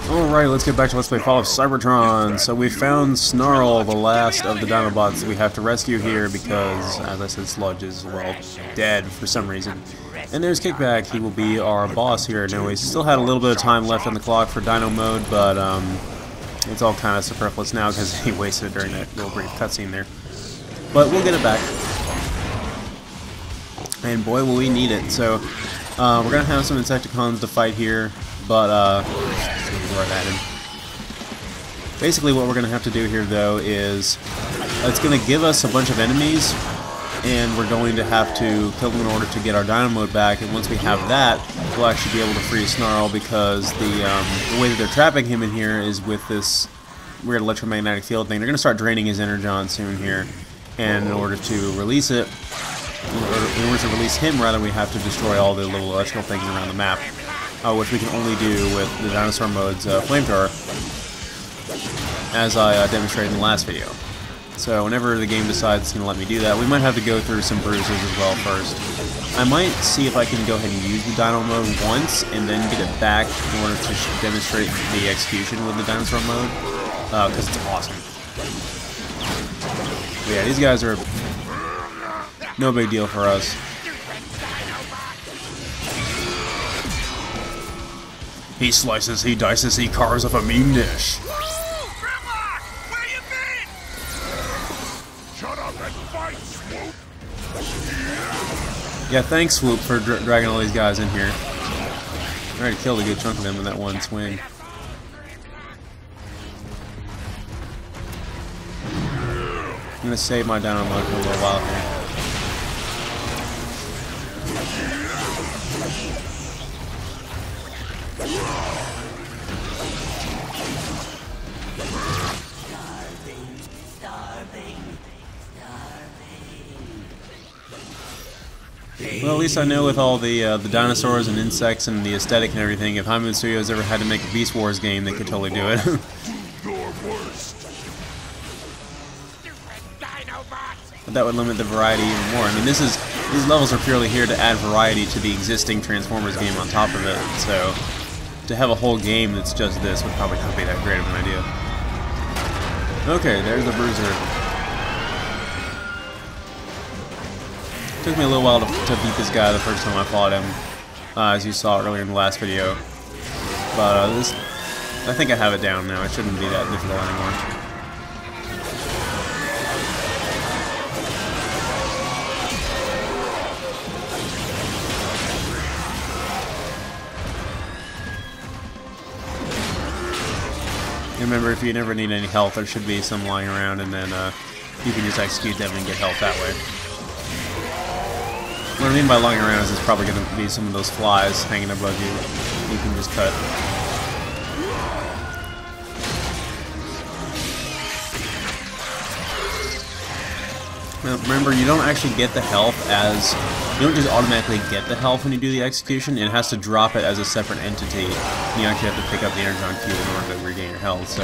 Alright, let's get back to Let's Play Fall of Cybertron. So we found Snarl, the last of the dinobots that we have to rescue here because, as I said, Sludge is, well, dead for some reason. And there's Kickback, he will be our boss here. Now, we still had a little bit of time left on the clock for Dino Mode, but it's all kind of superfluous now because he wasted it during that little brief cutscene there. But we'll get it back. And boy, will we need it. So, we're going to have some Insecticons to fight here, but, basically what we're going to have to do here, though, is it's going to give us a bunch of enemies, and we're going to have to kill them in order to get our Dino Mode back, and once we have that, we'll actually be able to free Snarl, because the way that they're trapping him in here is with this weird electromagnetic field thing. They're going to start draining his energon soon here, and in order to release it, in order to release him, rather, we have to destroy all the little electrical things around the map. Which we can only do with the Dinosaur Mode's Flamethrower, as I demonstrated in the last video. So whenever the game decides it's going to let me do that, we might have to go through some bruises as well first. I might see if I can go ahead and use the Dino Mode once, and then get it back in order to demonstrate the execution with the Dinosaur Mode, because it's awesome. But yeah, these guys are no big deal for us. He slices, he dices, he carves up a mean dish. Grimlock! Where you been? Shut up and fight, Swoop! Yeah, thanks, Swoop, for dragging all these guys in here. I already killed a good chunk of them in that one swing. I'm gonna save my Dino Mode for a little while here. Well, at least I know with all the dinosaurs and insects and the aesthetic and everything, if Hyman Studios ever had to make a Beast Wars game, they could totally do it. But that would limit the variety even more. I mean, these levels are purely here to add variety to the existing Transformers game on top of it. So, to have a whole game that's just this would probably not be that great of an idea. Okay, there's the Bruiser. Took me a little while to beat this guy the first time I fought him, as you saw earlier in the last video. But I think I have it down now. It shouldn't be that difficult anymore. Remember, if you never need any health, there should be some lying around, and then you can just execute them and get health that way. What I mean by lying around is there's probably going to be some of those flies hanging above you. You can just cut. Now, remember, you don't actually get the health as... You don't just automatically get the health when you do the execution. It has to drop it as a separate entity. You actually have to pick up the Energon Cube in order to regain your health, so...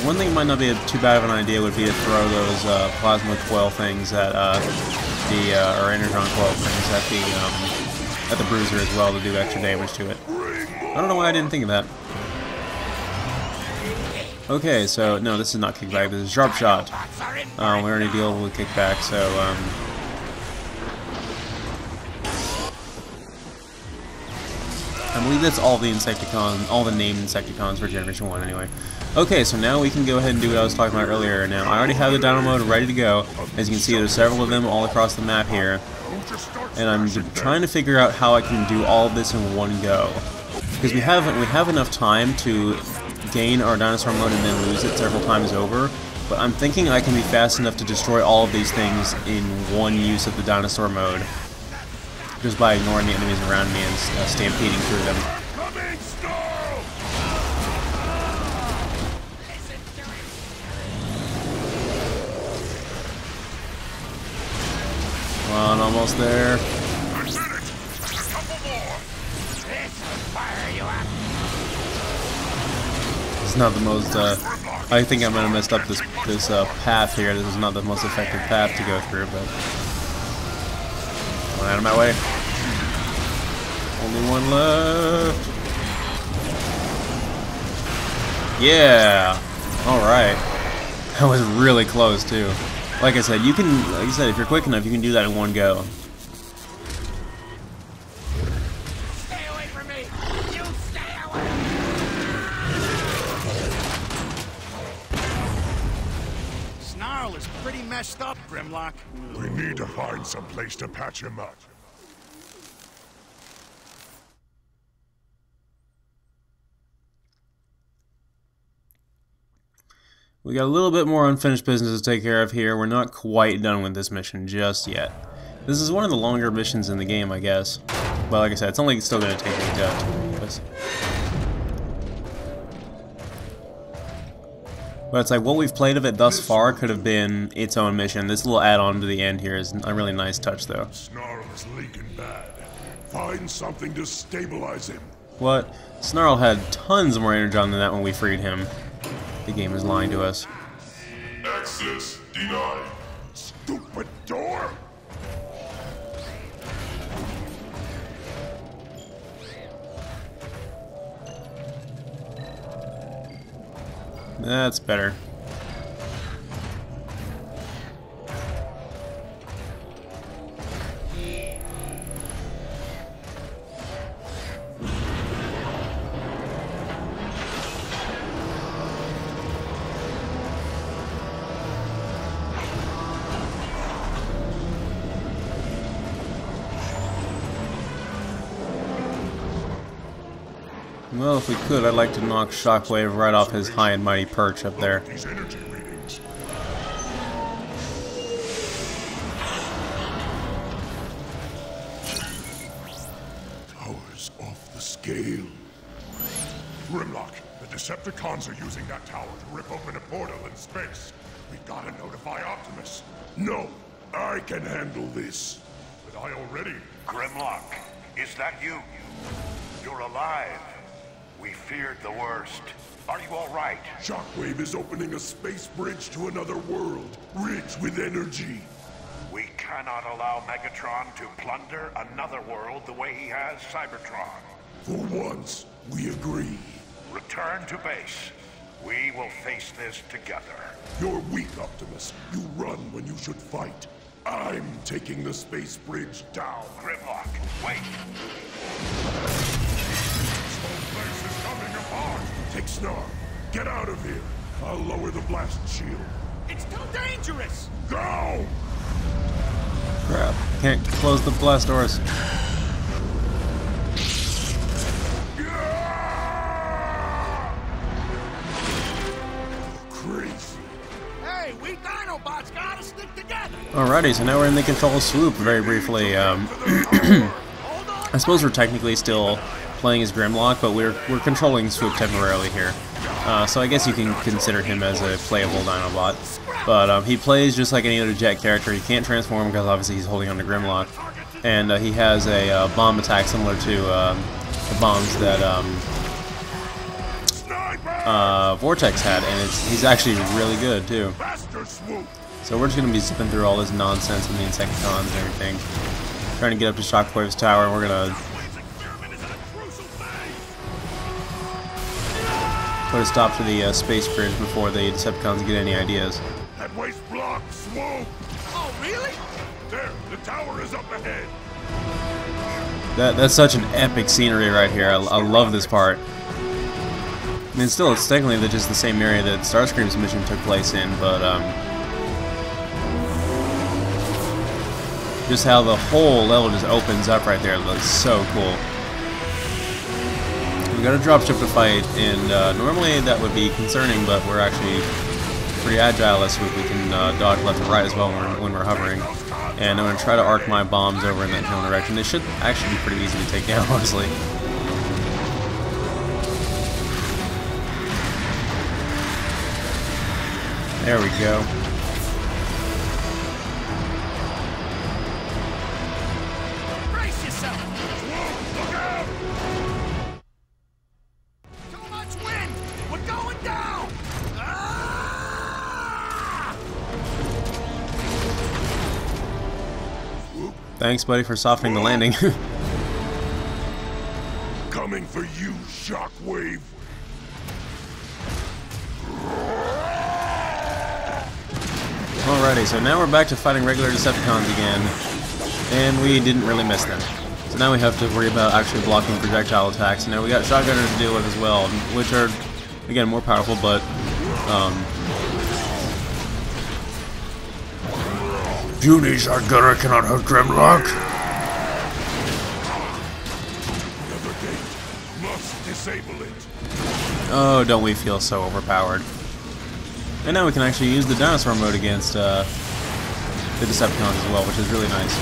One thing that might not be too bad of an idea would be to throw those plasma coil things at or energon coil things at the Bruiser as well to do extra damage to it. I don't know why I didn't think of that. Okay, so no, this is not Kickback. This is Sharp Shot. We already deal with Kickback, so I believe that's all the Insecticons, all the named Insecticons for Generation 1 anyway. Okay, so now we can go ahead and do what I was talking about earlier. Now, I already have the Dino Mode ready to go. As you can see, there's several of them all across the map here. And I'm trying to figure out how I can do all of this in one go. Because we have enough time to gain our Dinosaur Mode and then lose it several times over. But I'm thinking I can be fast enough to destroy all of these things in one use of the Dinosaur Mode. Just by ignoring the enemies around me and stampeding through them. Come on, almost there. It's not the most I think I might have messed up this path here. This is not the most effective path to go through, but going out of my way. Only one left. Yeah. All right. That was really close too. Like I said, if you're quick enough, you can do that in one go. Stay away from me! You stay away! Snarl is pretty messed up, Grimlock. We need to find some place to patch him up. We got a little bit more unfinished business to take care of here. We're not quite done with this mission just yet. This is one of the longer missions in the game, I guess. But like I said, it's only still going to take me to this. But it's like what we've played of it thus far could have been its own mission. This little add-on to the end here is a really nice touch, though. Snarl is leaking bad. Find something to stabilize him. What? Snarl had tons more energon than that when we freed him. The game is lying to us. Access denied. Stupid door! That's better. Well, if we could, I'd like to knock Shockwave right off his high and mighty perch up there. These energy readings. Tower's off the scale. Grimlock, the Decepticons are using that tower to rip open a portal in space. We gotta notify Optimus. No, I can handle this. But I already... Grimlock, is that you? You're alive. We feared the worst. Are you all right? Shockwave is opening a space bridge to another world, rich with energy. We cannot allow Megatron to plunder another world the way he has Cybertron. For once, we agree. Return to base. We will face this together. You're weak, Optimus. You run when you should fight. I'm taking the space bridge down. Grimlock, wait. This whole place is coming apart. Take Snarl. Get out of here. I'll lower the blast shield. It's too dangerous! Go! Crap. Can't close the blast doors. Crazy. Hey, we dinobots gotta stick together! Alrighty, so now we're in the control swoop very briefly. I suppose we're technically still playing as Grimlock, but we're controlling swoop temporarily here. So I guess you can consider him as a playable Dinobot. But he plays just like any other Jet character. He can't transform because obviously he's holding on to Grimlock. And he has a bomb attack similar to the bombs that Vortex had, and he's actually really good too. So we're just going to be zipping through all this nonsense and the Insecticons and everything. Trying to get up to Shockwave's tower, and we're going to put a stop to the space bridge before the Decepticons get any ideas. That waste block, swoop! Oh, really? There, the tower is up ahead. That's such an epic scenery right here. I love this part. I mean, still, it's technically just the same area that Starscream's mission took place in, but just how the whole level just opens up right there. It looks so cool. We got a dropship to fight, and normally that would be concerning, but we're actually pretty agile as we can dodge left and right as well when we're hovering. And I'm going to try to arc my bombs over in that general direction. They should actually be pretty easy to take down, honestly. There we go. Brace yourself! Look out! Too much wind! We're going down! Ah! Thanks, buddy, for softening the landing. Coming for you, Shockwave. Alrighty, so now we're back to fighting regular Decepticons again, and we didn't really miss them. So now we have to worry about actually blocking projectile attacks. And now we got shotgunners to deal with as well, which are, again, more powerful, but Puny shotgunner cannot hurt Grimlock. Another gate. Must disable it. oh, don't we feel so overpowered. And now we can actually use the dinosaur mode against the Decepticons as well, which is really nice.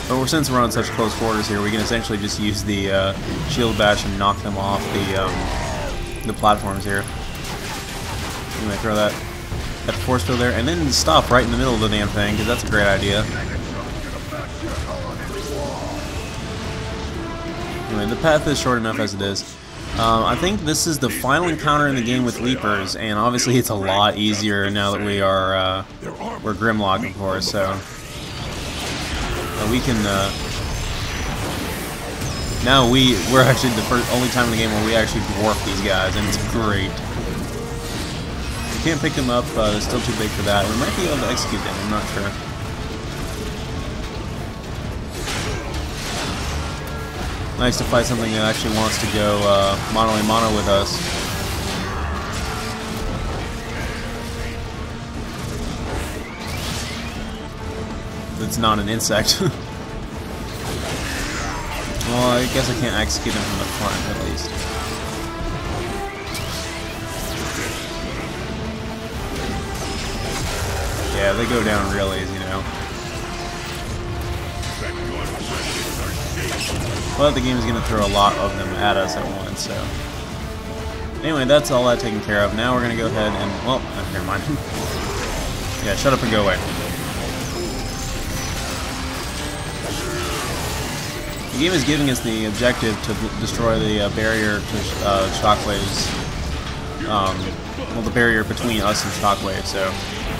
But since we're on such close quarters here, we can essentially just use the shield bash and knock them off the platforms here. Anyway, throw that at the force field there, and then stop right in the middle of the damn thing, because that's a great idea. Anyway, the path is short enough as it is. I think this is the final encounter in the game with Leapers, and obviously it's a lot easier now that we are we're Grimlock, of course. So we can now we're actually the only time in the game where we actually dwarf these guys, and it's great. We can't pick them up; they're still too big for that. We might be able to execute them. I'm not sure. Nice to fight something that actually wants to go mano-a-mano with us. It's not an insect. Well, I guess I can't execute them from the front, at least. Yeah, they go down real easy now. But the game is going to throw a lot of them at us at once, so... Anyway, that's all that taken care of. Now we're going to go ahead and... Well, never mind. Yeah, shut up and go away. The game is giving us the objective to destroy the barrier to Shockwave's... well, the barrier between us and Shockwave, so...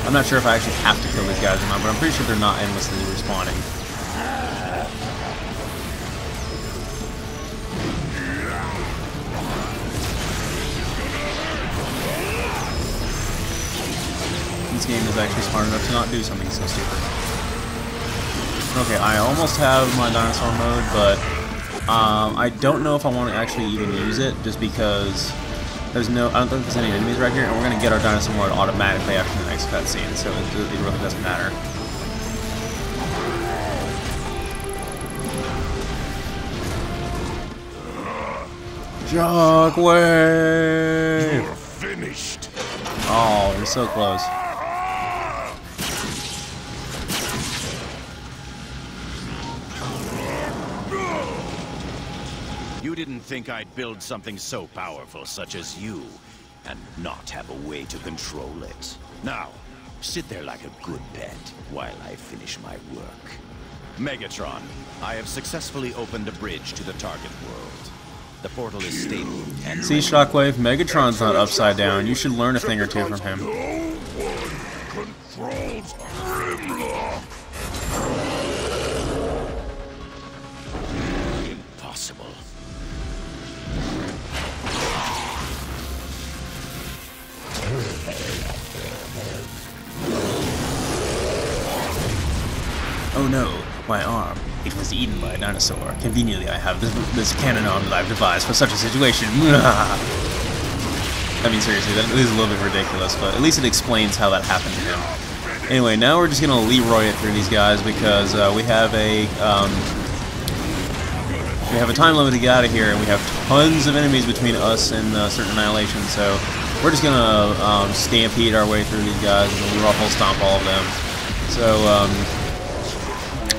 I'm not sure if I actually have to kill these guys or not, but I'm pretty sure they're not endlessly respawning. This game is actually smart enough to not do something so stupid. Okay, I almost have my dinosaur mode, but I don't know if I want to actually even use it, just because there's no, I don't think there's any enemies right here, and we're going to get our dinosaur mode automatically after the next cutscene, so it really doesn't matter. Shockwave! You're finished. Oh, we're so close. You didn't think I'd build something so powerful such as you, and not have a way to control it. Now, sit there like a good pet while I finish my work. Megatron, I have successfully opened a bridge to the target world. The portal is stable and... See, Shockwave, Megatron's not upside down. You should learn a thing or two from him. No one controls Grimlock. Impossible. Oh no, my arm. It was eaten by a dinosaur. Conveniently, I have this cannon on live device for such a situation. I mean, seriously, that is a little bit ridiculous, but at least it explains how that happened to him. Anyway, now we're just gonna Leroy it through these guys because we have a time limit to get out of here, and we have tons of enemies between us and certain annihilation. So we're just gonna stampede our way through these guys, and we'll ruffle stomp all of them. So.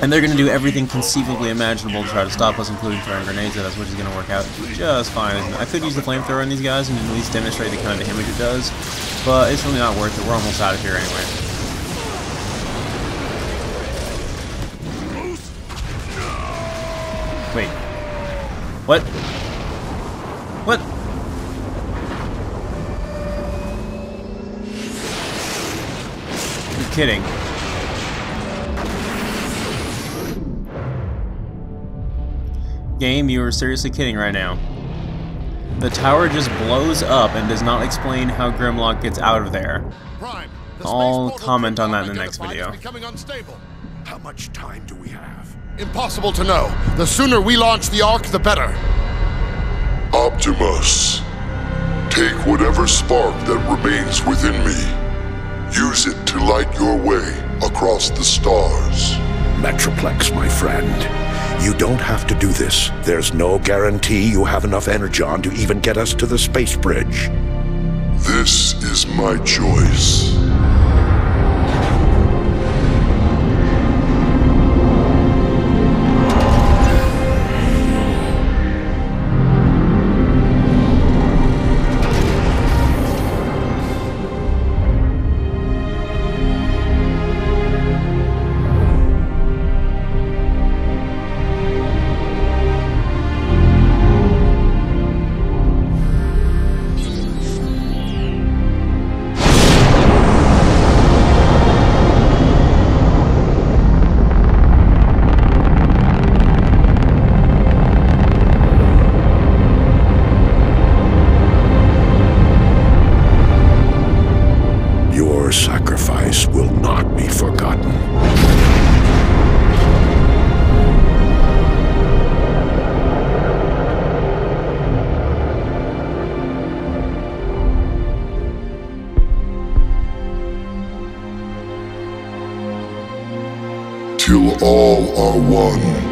And they're going to do everything conceivably imaginable to try to stop us, including throwing grenades at us, which is going to work out just fine. I could use the flamethrower on these guys and at least demonstrate the kind of damage it does, but it's really not worth it. We're almost out of here anyway. Wait. What? What? You're kidding. Game, you are seriously kidding right now. The tower just blows up and does not explain how Grimlock gets out of there. Prime, I'll comment on that in the next video. Becoming unstable. How much time do we have? Impossible to know. The sooner we launch the Ark, the better. Optimus, take whatever spark that remains within me. Use it to light your way across the stars. Metroplex, my friend. You don't have to do this. There's no guarantee you have enough energon to even get us to the space bridge. This is my choice. Your sacrifice will not be forgotten. Till all are one.